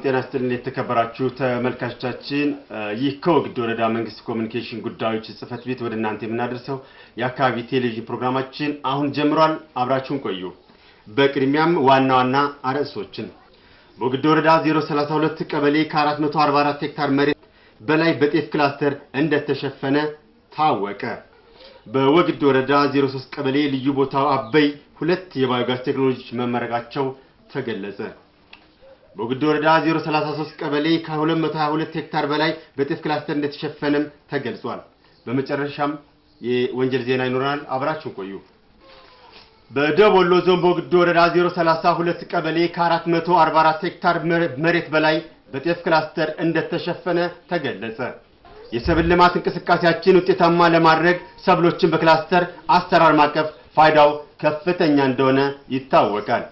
ጤና ይስጥልን የተከበራችሁ ተመልካቾቻችን ይህ ከወግድ ወረዳ መንግስት ኮሙኒኬሽን ጉዳዮች ጽፈት ቤት ወደ እናንተ የምናደርሰው የአካባቢ ቴሌቪዥን ፕሮግራማችን አሁን ጀምሯል። አብራችሁን ቆዩ። በቅድሚያም ዋና አርዕስቶችን በወግድ ወረዳ 032 ቀበሌ ከ444 ሄክታር መሬት በላይ በጤፍ ክላስተር እንደተሸፈነ ታወቀ። በወግድ ወረዳ 03 ቀበሌ ልዩ ቦታው አበይ ሁለት የባዮጋዝ ቴክኖሎጂ መመረቃቸው ተገለጸ። በወግድ ወረዳ 033 ቀበሌ ከ222 ሄክታር በላይ በጤፍ ክላስተር እንደተሸፈነም ተገልጿል። በመጨረሻም የወንጀል ዜና ይኖራል። አብራችሁ ቆዩ። በደቡብ ወሎ ዞን በወግድ ወረዳ 032 ቀበሌ ከ444 ሄክታር መሬት በላይ በጤፍ ክላስተር እንደተሸፈነ ተገለጸ። የሰብል ልማት እንቅስቃሴያችን ውጤታማ ለማድረግ ሰብሎችን በክላስተር አሰራር ማቀፍ ፋይዳው ከፍተኛ እንደሆነ ይታወቃል።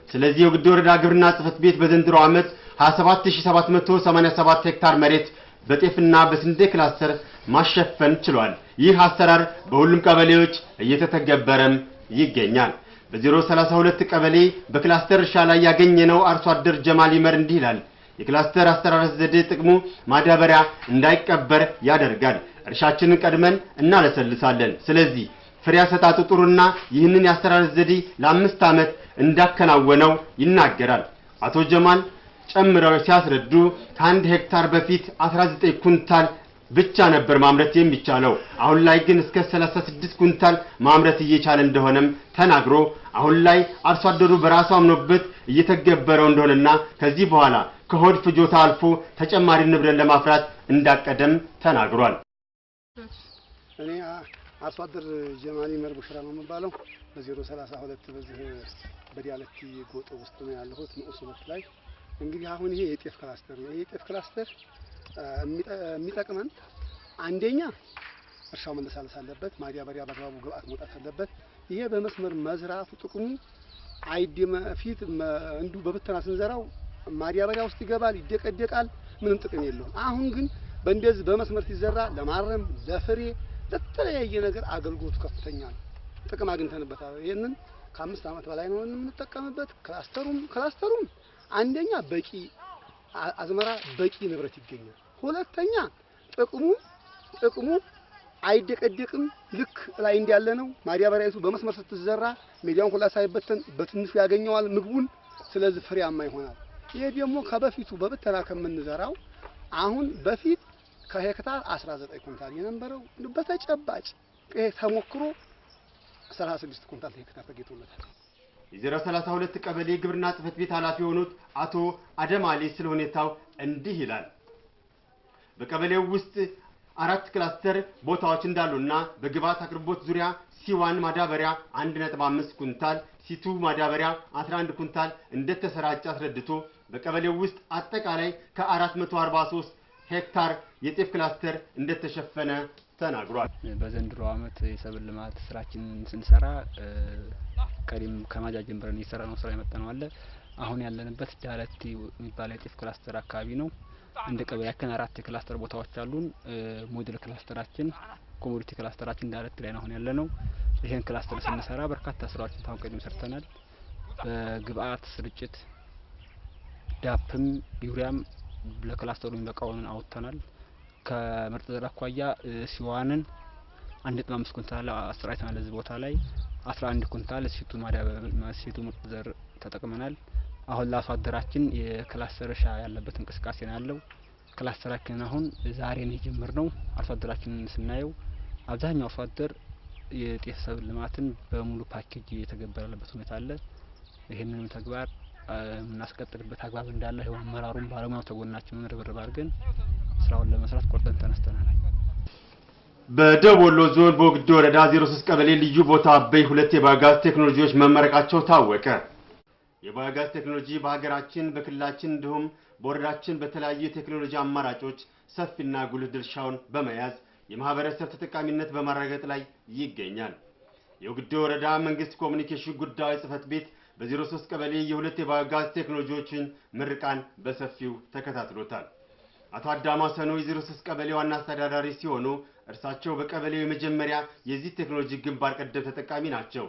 ስለዚህ የወግድ ወረዳ ግብርና ጽፈት ቤት በዘንድሮ ዓመት 27787 ሄክታር መሬት በጤፍና በስንዴ ክላስተር ማሸፈን ችሏል። ይህ አሰራር በሁሉም ቀበሌዎች እየተተገበረም ይገኛል። በ032 ቀበሌ በክላስተር እርሻ ላይ ያገኘነው አርሶ አደር ጀማል ይመር እንዲህ ይላል። የክላስተር አሰራር ዘዴ ጥቅሙ ማዳበሪያ እንዳይቀበር ያደርጋል። እርሻችንን ቀድመን እናለሰልሳለን። ስለዚህ ፍሬ አሰጣጡ ጥሩና ይህንን የአሰራር ዘዴ ለ5 ዓመት እንዳከናወነው ይናገራል። አቶ ጀማል ጨምረው ሲያስረዱ ከ1 ሄክታር በፊት 19 ኩንታል ብቻ ነበር ማምረት የሚቻለው። አሁን ላይ ግን እስከ 36 ኩንታል ማምረት እየቻለ እንደሆነም ተናግሮ አሁን ላይ አርሶ አደሩ በራሱ አምኖበት እየተገበረው እንደሆነና ከዚህ በኋላ ከሆድ ፍጆታ አልፎ ተጨማሪ ንብረት ለማፍራት እንዳቀደም ተናግሯል። እኔ አርሶ አደር ጀማል ይመር ቡሽራ ነው የምባለው። በ032 በዚህ በዲያለቲ ጎጥ ውስጥ ነው ያለሁት ንዑስ ላይ። እንግዲህ አሁን ይሄ የጤፍ ክላስተር ነው። ይሄ የጤፍ ክላስተር የሚጠቅመን አንደኛ እርሻው መለሳለስ አለበት፣ ማዳበሪያ በአግባቡ ግብአት መውጣት አለበት። ይሄ በመስመር መዝራቱ ጥቅሙ አይደም ፊት እንዱ በብተና ስንዘራው ማዳበሪያ ውስጥ ይገባል፣ ይደቀደቃል፣ ምንም ጥቅም የለውም። አሁን ግን በእንደዚህ በመስመር ሲዘራ ለማረም ለፍሬ ለተለያየ ነገር አገልግሎቱ ከፍተኛ ነው። ጥቅም አግኝተንበታል። ይሄንን ከ5 ዓመት በላይ ነው የምንጠቀምበት። ክላስተሩም አንደኛ በቂ አዝመራ በቂ ንብረት ይገኛል። ሁለተኛ ጥቅሙ አይደቀደቅም። ልክ ላይ እንዲያለ ነው። ማዳበሪያቱ በመስመር ስትዘራ ሜዳውን ሁላ ሳይበተን በትንሹ ያገኘዋል ምግቡን። ስለዚህ ፍሬያማ ይሆናል። ይሄ ደግሞ ከበፊቱ በብተና ከምንዘራው አሁን በፊት ከሄክታር 19 ኩንታል የነበረው በተጨባጭ ተሞክሮ 36 ኩንታል ሄክታር ተገኝቶለታል። የ032 ቀበሌ ግብርና ጽፈት ቤት ኃላፊ የሆኑት አቶ አደማሊ ስለ ሁኔታው እንዲህ ይላል። በቀበሌው ውስጥ 4 ክላስተር ቦታዎች እንዳሉና በግብአት አቅርቦት ዙሪያ ሲዋን ማዳበሪያ 1.5 ኩንታል፣ ሲቱ ማዳበሪያ 11 ኩንታል እንደተሰራጨ አስረድቶ በቀበሌው ውስጥ አጠቃላይ ከ443 ሄክታር የጤፍ ክላስተር እንደተሸፈነ ተናግሯል። በዘንድሮ ዓመት የሰብል ልማት ስራችንን ስንሰራ ቀሪም ከማጃ ጀምረን የሰራነው ስራ የመጣነው አለ። አሁን ያለንበት ዳለቲ የሚባለው የጤፍ ክላስተር አካባቢ ነው። እንደ ቀበሌያችን 4 የክላስተር ቦታዎች አሉን። ሞዴል ክላስተራችን ኮሞዲቲ ክላስተራችን ዳለቲ ላይ ነው አሁን ያለነው። ይሄን ክላስተር ስንሰራ በርካታ ስራዎችን ታውን ቀድም ሰርተናል። በግብአት ስርጭት ዳፕም ዩሪያም ለክላስተሩ የሚበቃውን አውጥተናል። ከምርጥ ዘር አኳያ ሲዋንን 1.5 ኩንታል አስራይተናል። ለዚህ ቦታ ላይ 11 ኩንታል ሲቱ ማዳበሪያ ሲቱ ምርጥ ዘር ተጠቅመናል። አሁን ለአርሶ አደራችን የክላስተር እርሻ ያለበት እንቅስቃሴ ነው ያለው። ክላስተራችን አሁን ዛሬ ነው የጀመርነው። አርሶ አደራችንን ስናየው አብዛኛው አርሶ አደር የጤፍ ሰብል ልማትን በሙሉ ፓኬጅ የተገበረለበት ሁኔታ አለ። ይሄንንም ተግባር እናስቀጥልበት አግባብ እንዳለ ይሄው አመራሩን ባለሙያው ተጎናችን ርብርብ አድርገን ስራውን ለመስራት ቆርጠን ተነስተናል። በደቡብ ወሎ ዞን በወግድ ወረዳ 03 ቀበሌ ልዩ ቦታ አበይ ሁለት የባዮጋዝ ቴክኖሎጂዎች መመረቃቸው ታወቀ። የባዮጋዝ ቴክኖሎጂ በሀገራችን በክልላችን እንዲሁም በወረዳችን በተለያዩ የቴክኖሎጂ አማራጮች ሰፊና ጉልህ ድርሻውን በመያዝ የማህበረሰብ ተጠቃሚነት በማረጋገጥ ላይ ይገኛል። የወግድ ወረዳ መንግስት ኮሙኒኬሽን ጉዳዮች ጽፈት ቤት በ03 ቀበሌ የሁለት የባዮጋዝ ቴክኖሎጂዎችን ምርቃን በሰፊው ተከታትሎታል። አቶ አዳማ ሰኖ የ03 ቀበሌ ዋና አስተዳዳሪ ሲሆኑ እርሳቸው በቀበሌው የመጀመሪያ የዚህ ቴክኖሎጂ ግንባር ቀደም ተጠቃሚ ናቸው።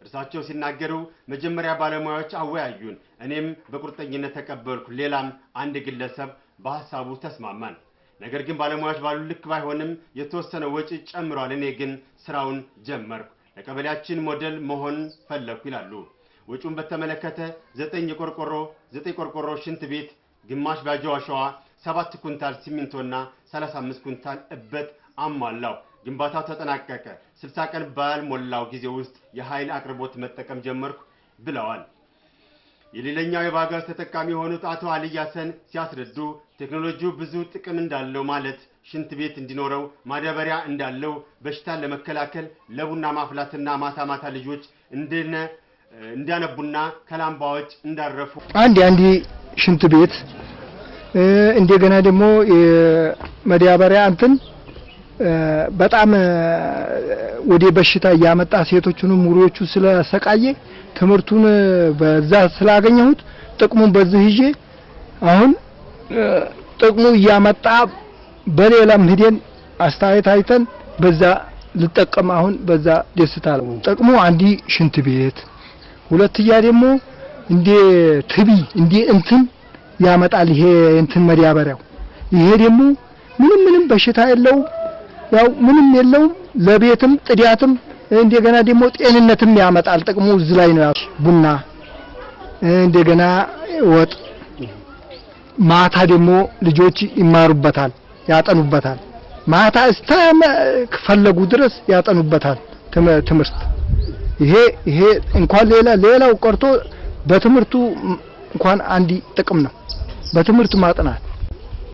እርሳቸው ሲናገሩ መጀመሪያ ባለሙያዎች አወያዩን፣ እኔም በቁርጠኝነት ተቀበልኩ። ሌላም አንድ ግለሰብ በሐሳቡ ተስማማን። ነገር ግን ባለሙያዎች ባሉ ልክ ባይሆንም የተወሰነ ወጪ ጨምሯል። እኔ ግን ስራውን ጀመርኩ። ለቀበሌያችን ሞዴል መሆን ፈለኩ ይላሉ። ወጪውን በተመለከተ 9 ቆርቆሮ ሽንት ቤት፣ ግማሽ ባጆ አሸዋ፣ 7 ኩንታል ሲሚንቶና 35 ኩንታል እበት አሟላው። ግንባታው ተጠናቀቀ። 60 ቀን ባልሞላው ጊዜ ውስጥ የኃይል አቅርቦት መጠቀም ጀመርኩ ብለዋል። የሌላኛው የባጋዝ ተጠቃሚ የሆኑት አቶ አልይ ሐሰን ሲያስረዱ ቴክኖሎጂው ብዙ ጥቅም እንዳለው ማለት ሽንት ቤት እንዲኖረው፣ ማዳበሪያ እንዳለው፣ በሽታን ለመከላከል ለቡና ማፍላትና ማታ ማታ ልጆች እንዲያነቡና ከላምባዎች እንዳረፉ አንድ ሽንት ቤት እንደገና ደግሞ የማዳበሪያ እንትን በጣም ወደ በሽታ ያመጣ ሴቶቹንም ሙሪዎቹ ስለሰቃየ ትምርቱን በዛ ስላገኘሁት ጥቅሙን በዚህ ይዤ አሁን ጥቅሙ ያመጣ በሌላም ሄደን አስተያየት አይተን በዛ ልጠቀም አሁን በዛ ደስታ ነው። ጥቅሙ አንዲ ሽንት ቤት፣ ሁለተኛ ደግሞ እንደ ትቢ እንደ እንትን ያመጣል። ይሄ እንትን ማዳበሪያው ይሄ ደግሞ ምንም በሽታ የለው፣ ያው ምንም የለው፣ ለቤትም ጥዲያትም እንደገና ደግሞ ጤንነትም ያመጣል። ጥቅሙ እዚህ ላይ ነው። ቡና እንደገና ወጥ ማታ ደግሞ ልጆች ይማሩበታል፣ ያጠኑበታል። ማታ እስከፈለጉ ድረስ ያጠኑበታል ትምህርት። ይሄ እንኳን ሌላው ቀርቶ በትምህርቱ እንኳን አንዲ ጥቅም ነው፣ በትምህርት ማጥናት።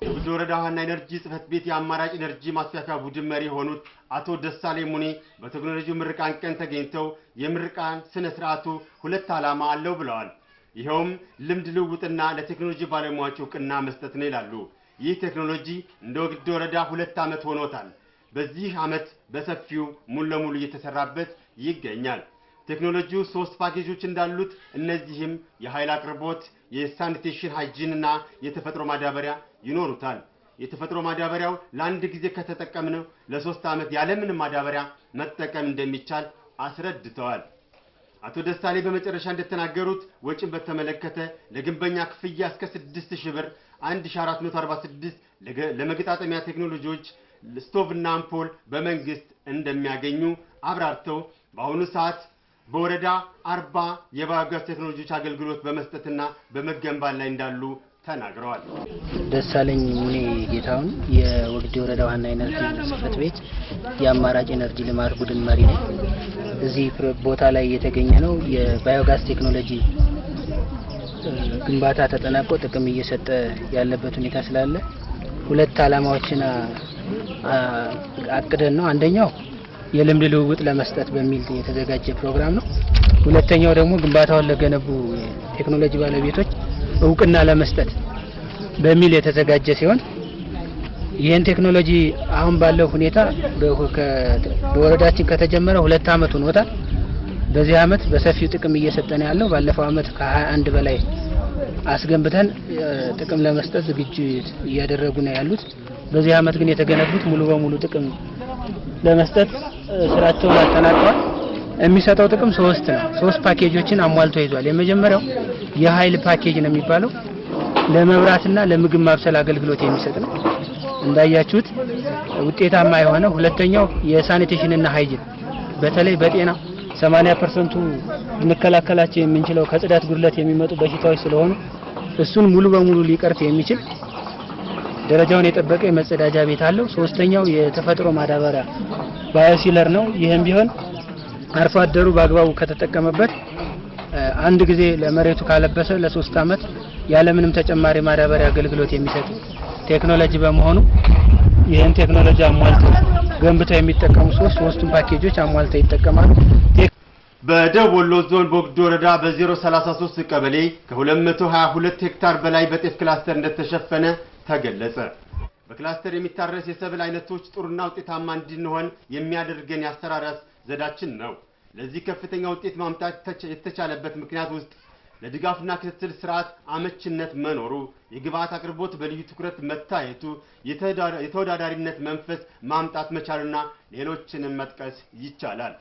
የጉዶ ወረዳ ዋና ኢነርጂ ጽሕፈት ቤት የአማራጭ ኢነርጂ ማስፋፊያ ቡድን መሪ የሆኑት አቶ ደሳሌ ሙኒ በቴክኖሎጂው ምርቃን ቀን ተገኝተው የምርቃን ስነ ስርዓቱ 2 ዓላማ አለው ብለዋል። ይሄውም ልምድ ልውውጥና ለቴክኖሎጂ ባለሙያዎች እውቅና መስጠት ነው ይላሉ። ይህ ቴክኖሎጂ እንደ ጉዶ ወረዳ 2 ዓመት ሆኖታል። በዚህ ዓመት በሰፊው ሙሉ ለሙሉ እየተሰራበት ይገኛል። ቴክኖሎጂው 3 ፓኬጆች እንዳሉት እነዚህም የኃይል አቅርቦት፣ የሳኒቴሽን ሃይጂንና የተፈጥሮ ማዳበሪያ ይኖሩታል። የተፈጥሮ ማዳበሪያው ለአንድ ጊዜ ከተጠቀምነው ለ3 ዓመት ያለምንም ማዳበሪያ መጠቀም እንደሚቻል አስረድተዋል። አቶ ደሳሌ በመጨረሻ እንደተናገሩት ወጪን በተመለከተ ለግንበኛ ክፍያ እስከ 6000 ብር 1446 ለመገጣጠሚያ ቴክኖሎጂዎች ስቶቭና አምፖል በመንግስት እንደሚያገኙ አብራርተው በአሁኑ ሰዓት በወረዳ 40 የባጋዝ ቴክኖሎጂዎች አገልግሎት በመስጠትና በመገንባት ላይ እንዳሉ ተናግረዋል። ደሳለኝ ሙኔ ጌታውን የወግዲ ወረዳ ዋና ኢነርጂ ጽሕፈት ቤት የአማራጭ ኢነርጂ ልማት ቡድን መሪ ነኝ። እዚህ ቦታ ላይ የተገኘ ነው የባዮጋዝ ቴክኖሎጂ ግንባታ ተጠናቆ ጥቅም እየሰጠ ያለበት ሁኔታ ስላለ 2 ዓላማዎችን አቅደን ነው። አንደኛው የልምድ ልውውጥ ለመስጠት በሚል የተዘጋጀ ፕሮግራም ነው። ሁለተኛው ደግሞ ግንባታውን ለገነቡ ቴክኖሎጂ ባለቤቶች እውቅና ለመስጠት በሚል የተዘጋጀ ሲሆን ይህን ቴክኖሎጂ አሁን ባለው ሁኔታ በወረዳችን ከተጀመረ 2 ዓመት ሆኖታል። በዚህ ዓመት በሰፊው ጥቅም እየሰጠን ያለው ባለፈው ዓመት ከ21 በላይ አስገንብተን ጥቅም ለመስጠት ዝግጅት እያደረጉ ነው ያሉት። በዚህ ዓመት ግን የተገነቡት ሙሉ በሙሉ ጥቅም ለመስጠት ስራቸውን አጠናቀዋል። የሚሰጠው ጥቅም 3 ነው። 3 ፓኬጆችን አሟልቶ ይዟል። የመጀመሪያው የኃይል ፓኬጅ ነው የሚባለው፣ ለመብራትና ለምግብ ማብሰል አገልግሎት የሚሰጥ ነው እንዳያችሁት ውጤታማ የሆነ። ሁለተኛው የሳኒቴሽን እና ሃይጂን በተለይ በጤና 80% እንከላከላቸው የምንችለው ከጽዳት ጉድለት የሚመጡ በሽታዎች ስለሆኑ እሱን ሙሉ በሙሉ ሊቀርፍ የሚችል ደረጃውን የጠበቀ የመጸዳጃ ቤት አለው። ሶስተኛው የተፈጥሮ ማዳበሪያ ባዮሲለር ነው። ይሄም ቢሆን አርሶ አደሩ በአግባቡ ከተጠቀመበት አንድ ጊዜ ለመሬቱ ካለበሰ ለ3 ዓመት ያለምንም ተጨማሪ ማዳበሪያ አገልግሎት የሚሰጥ ቴክኖሎጂ በመሆኑ ይሄን ቴክኖሎጂ አሟልተው ገንብተው የሚጠቀሙ 3ቱም ፓኬጆች አሟልተው ይጠቀማሉ። በደቡብ ወሎ ዞን በወግዲ ወረዳ በ033 ቀበሌ ከ222 ሄክታር በላይ በጤፍ ክላስተር እንደተሸፈነ ተገለጸ። በክላስተር የሚታረስ የሰብል አይነቶች ጥሩና ውጤታማ እንድንሆን የሚያደርገን ያስተራረስ ዘዳችን ነው። ለዚህ ከፍተኛ ውጤት ማምጣት የተቻለበት ምክንያት ውስጥ ለድጋፍና ክትትል ስርዓት አመችነት መኖሩ፣ የግብአት አቅርቦት በልዩ ትኩረት መታየቱ፣ የተወዳዳሪነት መንፈስ ማምጣት መቻሉና ሌሎችንም መጥቀስ ይቻላል።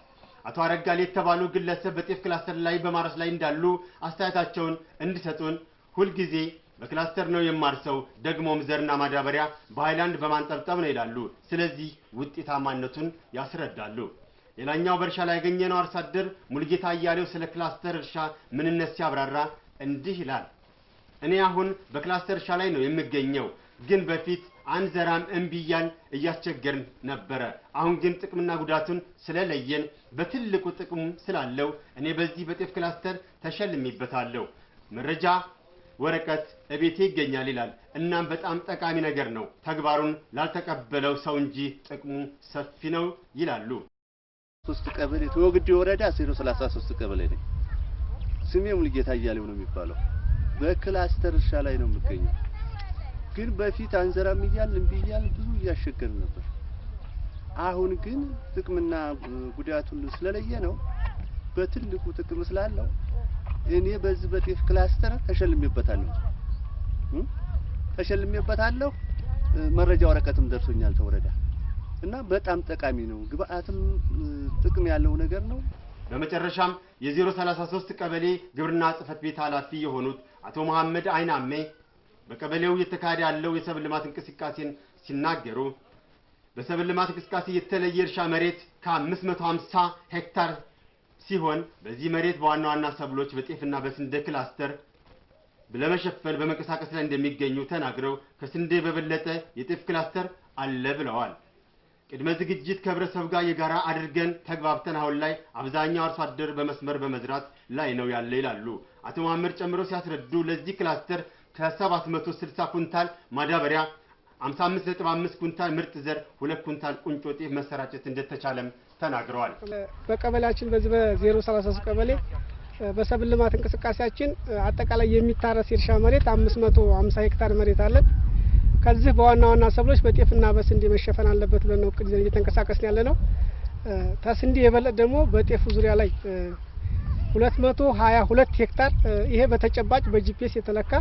አቶ አረጋሌ የተባሉ ግለሰብ በጤፍ ክላስተር ላይ በማረስ ላይ እንዳሉ አስተያየታቸውን እንዲሰጡን ሁሉ ጊዜ በክላስተር ነው የማርሰው ደግሞም ዘርና ማዳበሪያ በሃይላንድ በማንጠብጠብ ነው ይላሉ። ስለዚህ ውጤታማነቱን ያስረዳሉ። ሌላኛው በእርሻ ላይ ያገኘነው አርሶ አደር ሙሉጌታ አያሌው ስለ ክላስተር እርሻ ምንነት ሲያብራራ እንዲህ ይላል። እኔ አሁን በክላስተር እርሻ ላይ ነው የምገኘው፣ ግን በፊት አንዘራም እንቢያን እያስቸገርን ነበር። አሁን ግን ጥቅምና ጉዳቱን ስለለየን በትልቁ ጥቅም ስላለው እኔ በዚህ በጤፍ ክላስተር ተሸልሜበታለሁ። መረጃ ወረቀት እቤቴ ይገኛል ይላል። እናም በጣም ጠቃሚ ነገር ነው፣ ተግባሩን ላልተቀበለው ሰው እንጂ ጥቅሙ ሰፊ ነው ይላሉ። 3 ቀበሌ ተወግዲ ወረዳ 033 ቀበሌ ነኝ። ስሜ ሙሉጌታ አያሌው ነው የሚባለው። በክላስተር እርሻ ላይ ነው የምገኘው። ግን በፊት አንዘራም እያልን እንቢያን ብዙ እያሸገርን ነበር። አሁን ግን ጥቅምና ጉዳቱን ስለለየ ነው በትልቁ ጥቅም ስላለው እኔ በዚህ በጤፍ ክላስተር ተሸልሜበታለሁ። መረጃ ወረቀትም ደርሶኛል ተወረዳ እና በጣም ጠቃሚ ነው። ግብአትም ጥቅም ያለው ነገር ነው። በመጨረሻም የ033 ቀበሌ ግብርና ጽሕፈት ቤት ኃላፊ የሆኑት አቶ መሐመድ አይናሜ በቀበሌው የተካሄደ ያለው የሰብል ልማት እንቅስቃሴን ሲናገሩ በሰብል ልማት እንቅስቃሴ የተለየ እርሻ መሬት ከ550 ሄክታር ሲሆን በዚህ መሬት በዋና ዋና ሰብሎች በጤፍና በስንዴ ክላስተር ለመሸፈን በመንቀሳቀስ ላይ እንደሚገኙ ተናግረው ከስንዴ በበለጠ የጤፍ ክላስተር አለ ብለዋል። ቅድመ ዝግጅት ከህብረተሰቡ ጋር የጋራ አድርገን ተግባብተን አሁን ላይ አብዛኛው አርሶ አደር በመስመር በመዝራት ላይ ነው ያለ ይላሉ። አቶ መሐመድ ጨምሮ ሲያስረዱ ለዚህ ክላስተር ከ760 ኩንታል ማዳበሪያ 55.5 ኩንታል ምርጥ ዘር 2 ኩንታል ቁንጮ ጤፍ መሰራጨት እንደተቻለም ተናግረዋል። በቀበሌያችን በዚህ በ033 ቀበሌ በሰብል ልማት እንቅስቃሴያችን አጠቃላይ የሚታረስ የእርሻ መሬት 550 ሄክታር መሬት አለን። ከዚህ በዋና ዋና ሰብሎች በጤፍና በስንዴ መሸፈን አለበት ብለን ነው እቅድ እየተንቀሳቀስን ያለ ነው። ተስንዴ የበለጠ ደግሞ በጤፍ ዙሪያ ላይ 222 ሄክታር ይሄ በተጨባጭ በጂፒኤስ የተለካ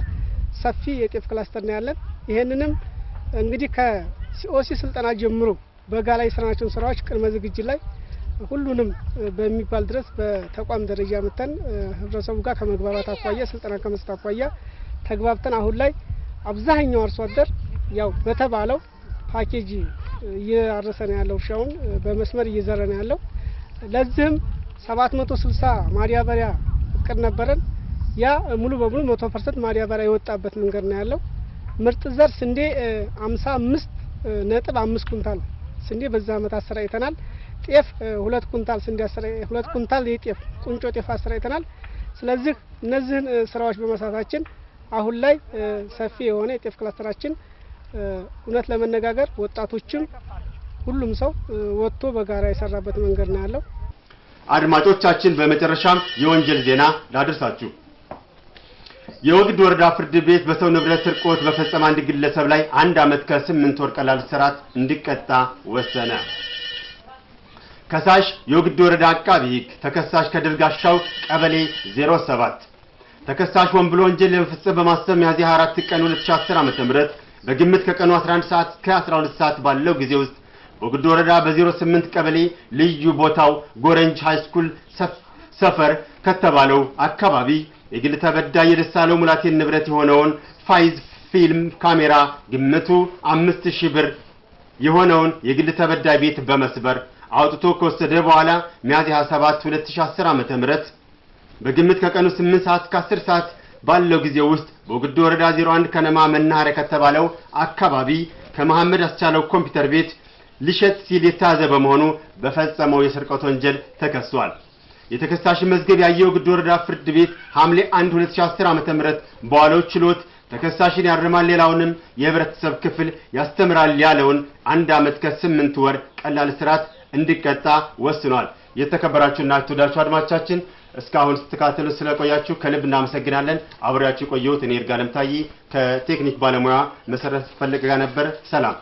ሰፊ የጤፍ ክላስተር ነው ያለን። ይሄንንም እንግዲህ ከሲኦሲ ስልጠና ጀምሮ በጋ ላይ ስራናቸውን ስራዎች ቅድመ ዝግጅት ላይ ሁሉንም በሚባል ድረስ በተቋም ደረጃ መተን ህብረተሰቡ ጋር ከመግባባት አኳያ ስልጠና ከመስጠት አኳያ ተግባብተን አሁን ላይ አብዛኛው አርሶ አደር ያው በተባለው ፓኬጅ እያረሰ ነው ያለው፣ እርሻውን በመስመር እየዘራ ነው ያለው። ለዚህም 760 ማዳበሪያ እቅድ ነበረን። ያ ሙሉ በሙሉ 100% ማዳበሪያ የወጣበት መንገድ ነው ያለው። ምርጥ ዘር ስንዴ 55.5 ኩንታል ስንዴ በዛ አመት አሰራይተናል። ጤፍ 2 ኩንታል ስንዴ 2 ኩንታል የጤፍ ቁንጮ ጤፍ አሰራይተናል። ስለዚህ እነዚህን ስራዎች በመስራታችን አሁን ላይ ሰፊ የሆነ የጤፍ ክላስተራችን እውነት ለመነጋገር ወጣቶችም ሁሉም ሰው ወጥቶ በጋራ የሰራበት መንገድ ነው ያለው። አድማጮቻችን በመጨረሻም የወንጀል ዜና ላድርሳችሁ። የወግድ ወረዳ ፍርድ ቤት በሰው ንብረት ስርቆት በፈጸመ አንድ ግለሰብ ላይ 1 አመት ከ8 ወር ቀላል እስራት እንዲቀጣ ወሰነ። ከሳሽ የወግድ ወረዳ አቃቢ ሕግ ተከሳሽ ከድርጋሻው ቀበሌ 07 ተከሳሽ ወንጀል ወንጀል ለመፈጸም በማሰብ ሚያዝያ 4 ቀን 2010 ዓ.ም በግምት ከቀኑ 11 ሰዓት እስከ 12 ሰዓት ባለው ጊዜ ውስጥ በወግድ ወረዳ በ08 ቀበሌ ልዩ ቦታው ጎረንጅ ሃይስኩል ሰፈር ከተባለው አካባቢ የግል ተበዳይ የደሳለው ሙላቴን ንብረት የሆነውን ፋይዝ ፊልም ካሜራ ግምቱ 5000 ብር የሆነውን የግል ተበዳይ ቤት በመስበር አውጥቶ ከወሰደ በኋላ ሚያዝያ 7 2010 ዓ.ም በግምት ከቀኑ 8 ሰዓት እስከ 10 ሰዓት ባለው ጊዜ ውስጥ በወግድ ወረዳ 01 ከነማ መናኸሪያ ከተባለው አካባቢ ከመሐመድ አስቻለው ኮምፒውተር ቤት ሊሸጥ ሲል የተያዘ በመሆኑ በፈጸመው የስርቆት ወንጀል ተከሷል። የተከሳሽ መዝገብ ያየው ወግድ ወረዳ ፍርድ ቤት ሐምሌ 1 2010 ዓ.ም በዋለው ችሎት ተከሳሽን ያርማል ሌላውንም የህብረተሰብ ክፍል ያስተምራል ያለውን 1 አመት ከ8 ወር ቀላል እስራት እንዲቀጣ ወስኗል። የተከበራችሁና ተወዳጁ አድማጮቻችን እስካሁን ስትከታተሉ ስለቆያችሁ ከልብ እናመሰግናለን። አብራችሁ ቆየሁት እኔ ይርጋለም ታዬ ከቴክኒክ ባለሙያ መሰረት ፈለቀ ጋር ነበር። ሰላም።